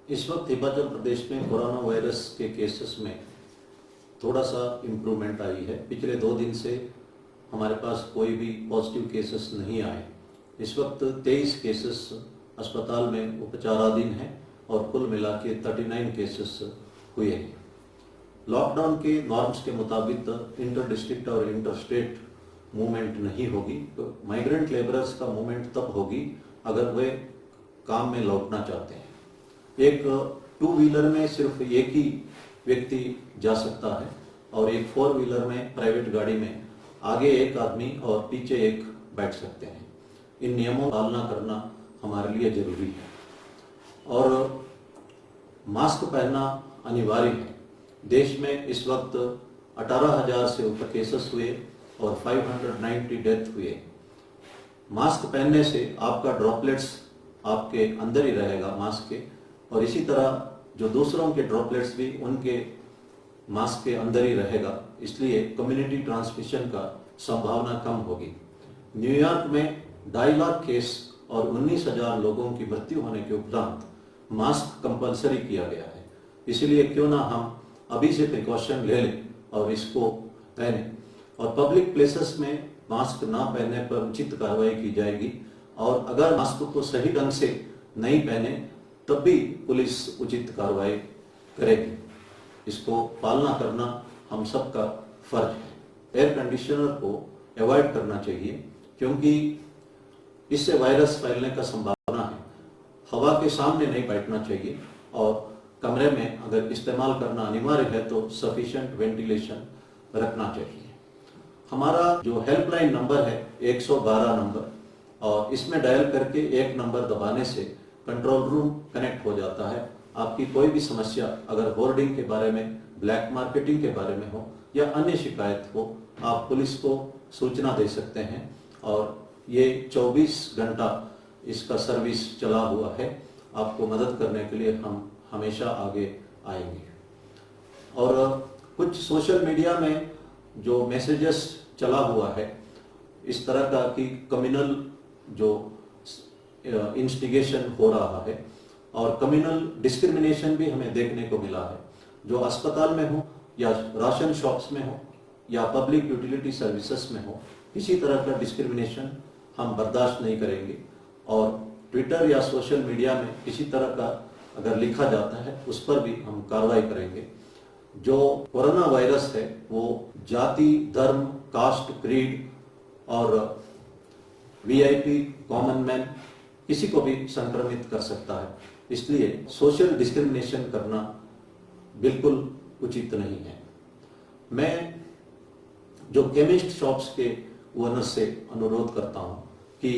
इस वक्त हिमाचल प्रदेश में कोरोना वायरस के केसेस में थोड़ा सा इम्प्रूवमेंट आई है। पिछले 2 दिन से हमारे पास कोई भी पॉजिटिव केसेस नहीं आए। इस वक्त 23 केसेस अस्पताल में उपचाराधीन हैं और कुल मिला के 39 केसेस हुए हैं। लॉकडाउन के नॉर्म्स के मुताबिक इंटर डिस्ट्रिक्ट और इंटर स्टेट मूवमेंट नहीं होगी। तो माइग्रेंट लेबरर्स का मूवमेंट तब होगी अगर वे काम में लौटना चाहते हैं। एक 2 व्हीलर में सिर्फ एक ही व्यक्ति जा सकता है और एक 4 व्हीलर में प्राइवेट गाड़ी में आगे एक आदमी और पीछे एक बैठ सकते हैं। इन नियमों का पालना करना हमारे लिए जरूरी है और मास्क पहनना अनिवार्य है। देश में इस वक्त 18,000 से ऊपर केसेस हुए और 590 डेथ हुए। मास्क पहनने से आपका ड्रॉपलेट्स आपके अंदर ही रहेगा मास्क के, और इसी तरह जो दूसरों के ड्रॉपलेट्स भी उनके मास्क के अंदर ही रहेगा, इसलिए कम्युनिटी ट्रांसमिशन का संभावना कम होगी। न्यूयॉर्क में 2.5 लाख केस और 19,000 लोगों की मृत्यु होने के उपरांत मास्क कंपलसरी किया गया है। इसलिए क्यों ना हम अभी से प्रिकॉशन ले लें और इसको पहने, और पब्लिक प्लेसेस में मास्क ना पहनने पर उचित कार्रवाई की जाएगी, और अगर मास्क को सही ढंग से नहीं पहने तब भी पुलिस उचित कार्रवाई करेगी। इसको पालना करना हम सबका फर्ज है। एयर कंडीशनर को अवॉइड करना चाहिए क्योंकि इससे वायरस फैलने का संभावना है। हवा के सामने नहीं बैठना चाहिए और कमरे में अगर इस्तेमाल करना अनिवार्य है तो सफिशिएंट वेंटिलेशन रखना चाहिए। हमारा जो हेल्पलाइन नंबर है 112 नंबर, और इसमें डायल करके एक नंबर दबाने से कंट्रोल रूम कनेक्ट हो जाता है। आपकी कोई भी समस्या अगर होर्डिंग के बारे में, ब्लैक मार्केटिंग के बारे में हो या अन्य शिकायत हो, आप पुलिस को सूचना दे सकते हैं और ये 24 घंटा इसका सर्विस चला हुआ है। आपको मदद करने के लिए हम हमेशा आगे आएंगे। और कुछ सोशल मीडिया में जो मैसेजेस चला हुआ है इस तरह का कि कम्युनल जो इंस्टिगेशन हो रहा है और कम्युनल डिस्क्रिमिनेशन भी हमें देखने को मिला है, जो अस्पताल में हो या राशन शॉप्स में हो या पब्लिक यूटिलिटी सर्विसेज में हो, किसी तरह का डिस्क्रिमिनेशन हम बर्दाश्त नहीं करेंगे। और ट्विटर या सोशल मीडिया में किसी तरह का अगर लिखा जाता है उस पर भी हम कार्रवाई करेंगे। जो कोरोना वायरस है वो जाति, धर्म, कास्ट, क्रीड और वीआईपी, कॉमन मैन किसी को भी संक्रमित कर सकता है। इसलिए सोशल डिस्क्रिमिनेशन करना बिल्कुल उचित नहीं है। मैं जो केमिस्ट शॉप्स के ओनर से अनुरोध करता हूं कि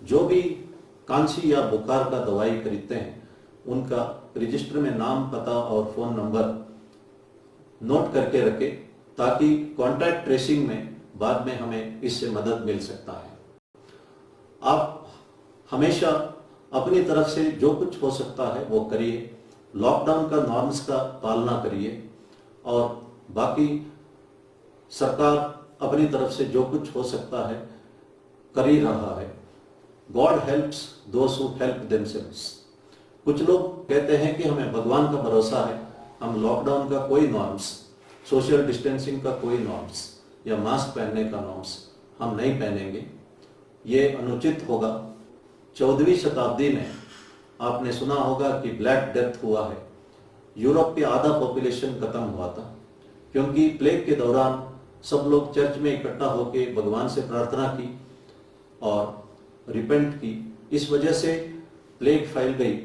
जो भी खांसी या बुखार का दवाई खरीदते हैं उनका रजिस्टर में नाम, पता और फोन नंबर नोट करके रखें ताकि कॉन्टैक्ट ट्रेसिंग में बाद में हमें इससे मदद मिल सकता है। आप हमेशा अपनी तरफ से जो कुछ हो सकता है वो करिए। लॉकडाउन का नॉर्म्स का पालना करिए और बाकी सरकार अपनी तरफ से जो कुछ हो सकता है कर ही रहा है। God helps those who help themselves. कुछ लोग कहते हैं कि हमें भगवान का भरोसा है, हम लॉकडाउन का कोई नॉर्म्स, सोशल डिस्टेंसिंग का कोई नॉर्म्स या मास्क पहनने का नॉर्म्स हम नहीं पहनेंगे। ये अनुचित होगा। 14वीं शताब्दी में आपने सुना होगा कि ब्लैक डेथ हुआ है। यूरोप के आधा पॉपुलेशन खत्म हुआ था क्योंकि प्लेग के दौरान सब लोग चर्च में इकट्ठा होकर भगवान से प्रार्थना की और रिपेंट की। इस वजह से प्लेग फैल गई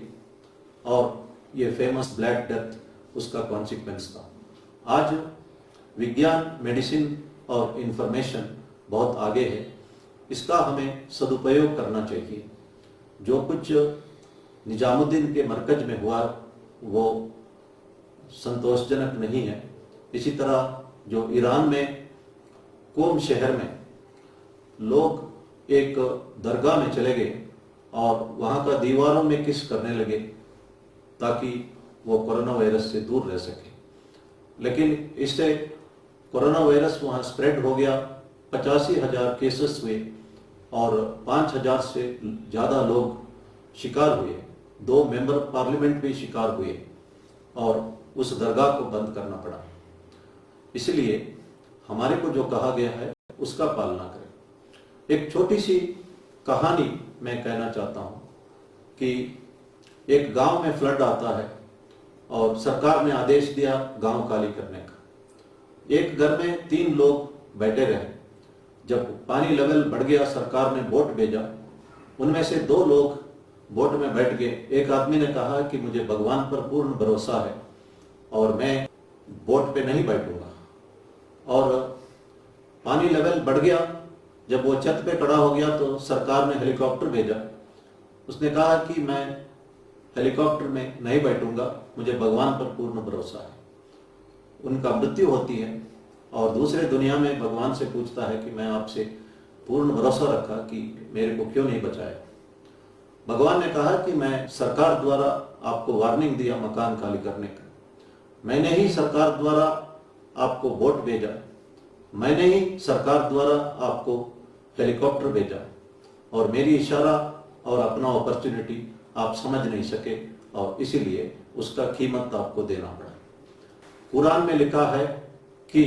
और ये फेमस ब्लैक डेथ उसका कॉन्सिक्वेंस था। आज विज्ञान, मेडिसिन और इंफॉर्मेशन बहुत आगे है, इसका हमें सदुपयोग करना चाहिए। जो कुछ निजामुद्दीन के मरकज में हुआ वो संतोषजनक नहीं है। इसी तरह जो ईरान में कोम शहर में लोग एक दरगाह में चले गए और वहाँ का दीवारों में किस करने लगे ताकि वो कोरोना वायरस से दूर रह सके, लेकिन इससे कोरोना वायरस वहाँ स्प्रेड हो गया। 85,000 केसेस हुए और 5,000 से ज़्यादा लोग शिकार हुए, 2 मेंबर पार्लियामेंट भी शिकार हुए और उस दरगाह को बंद करना पड़ा। इसलिए हमारे को जो कहा गया है उसका पालना करें। एक छोटी सी कहानी मैं कहना चाहता हूँ कि एक गांव में फ्लड आता है और सरकार ने आदेश दिया गांव खाली करने का। एक घर में 3 लोग बैठे रहे। जब पानी लेवल बढ़ गया, सरकार ने बोट भेजा। उनमें से 2 लोग बोट में बैठ गए। एक आदमी ने कहा कि मुझे भगवान पर पूर्ण भरोसा है और मैं बोट पे नहीं बैठूंगा। और पानी लेवल बढ़ गया। जब वो छत पे खड़ा हो गया तो सरकार ने हेलीकॉप्टर भेजा। उसने कहा कि मैं हेलीकॉप्टर में नहीं बैठूंगा, मुझे भगवान पर पूर्ण भरोसा है। उनका मृत्यु होती है और दूसरे दुनिया में भगवान से पूछता है कि मैं आपसे पूर्ण भरोसा रखा कि मेरे को क्यों नहीं बचाया। भगवान ने कहा कि मैं सरकार द्वारा आपको वार्निंग दिया मकान खाली करने का, मैंने ही सरकार द्वारा आपको बोट भेजा, मैंने ही सरकार द्वारा आपको हेलीकॉप्टर भेजा और मेरी इशारा और अपना अपॉर्चुनिटी आप समझ नहीं सके और इसीलिए उसका कीमत आपको देना पड़ा। कुरान में लिखा है कि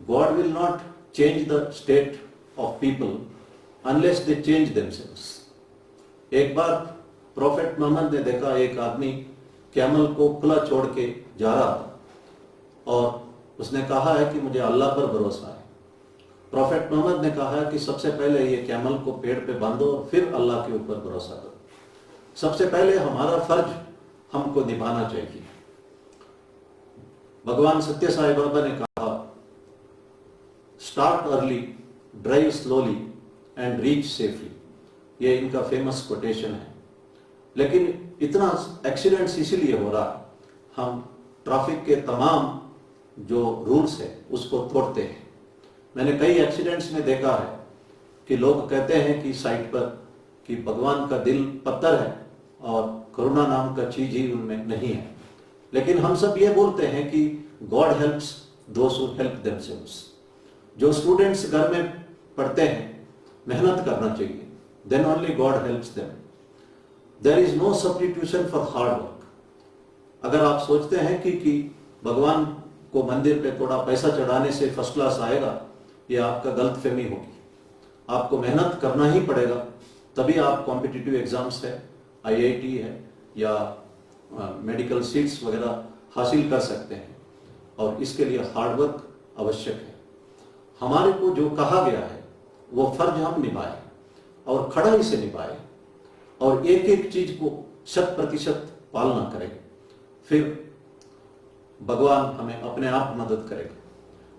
God will not change the state of people unless they change themselves. एक बार प्रॉफेट मोहम्मद ने देखा एक आदमी कैमल को खुला छोड़ के जा रहा था और उसने कहा है कि मुझे अल्लाह पर भरोसा है। प्रॉफेट मोहम्मद ने कहा है कि सबसे पहले ये कैमल को पेड़ पे बांधो और फिर अल्लाह के ऊपर भरोसा करो। सबसे पहले हमारा फर्ज हमको निभाना चाहिए। भगवान सत्य साई बाबा ने कहा, start early, drive slowly and reach safely. ये इनका फेमस कोटेशन है। लेकिन इतना एक्सीडेंट्स इसीलिए हो रहा, हम ट्रैफिक के तमाम जो रूल्स है उसको तोड़ते हैं। मैंने कई एक्सीडेंट्स में देखा है कि लोग कहते हैं कि साइड पर कि भगवान का दिल पत्थर है और करुणा नाम का चीज ही उनमें नहीं है। लेकिन हम सब ये बोलते हैं कि God helps those who help themselves. जो स्टूडेंट्स घर में पढ़ते हैं, मेहनत करना चाहिए, then only God helps them. There is no substitution for hard work. अगर आप सोचते हैं कि भगवान को मंदिर पे थोड़ा पैसा चढ़ाने से फर्स्ट क्लास आएगा, ये आपका गलतफहमी होगी। आपको मेहनत करना ही पड़ेगा, तभी आप कॉम्पिटिटिव एग्जाम्स है, IIT है या मेडिकल सीट्स वगैरह हासिल कर सकते हैं और इसके लिए हार्ड वर्क आवश्यक है। हमारे को जो कहा गया है वो फर्ज हम निभाएं और कड़ाई से निभाएं और एक एक चीज को 100% पालना करें, फिर भगवान हमें अपने आप मदद करेगा।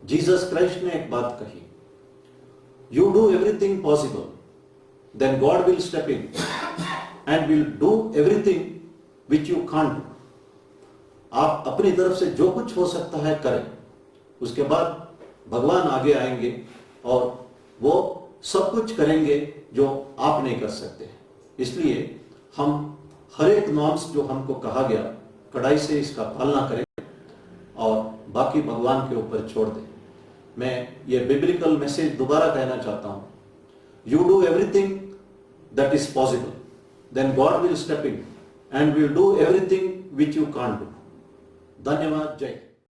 जीसस क्राइस्ट ने एक बात कही, you do everything possible, then God will step in and will do everything which you can't do. आप अपनी तरफ से जो कुछ हो सकता है करें, उसके बाद भगवान आगे आएंगे और वो सब कुछ करेंगे जो आप नहीं कर सकते। इसलिए हम हर एक नॉर्म्स जो हमको कहा गया कड़ाई से इसका पालना करें और बाकी भगवान के ऊपर छोड़ दें। मैं ये बिब्लिकल मैसेज दोबारा कहना चाहता हूं, you do everything that is possible, then God will step in and will do everything which you can't do. धन्यवाद। जय।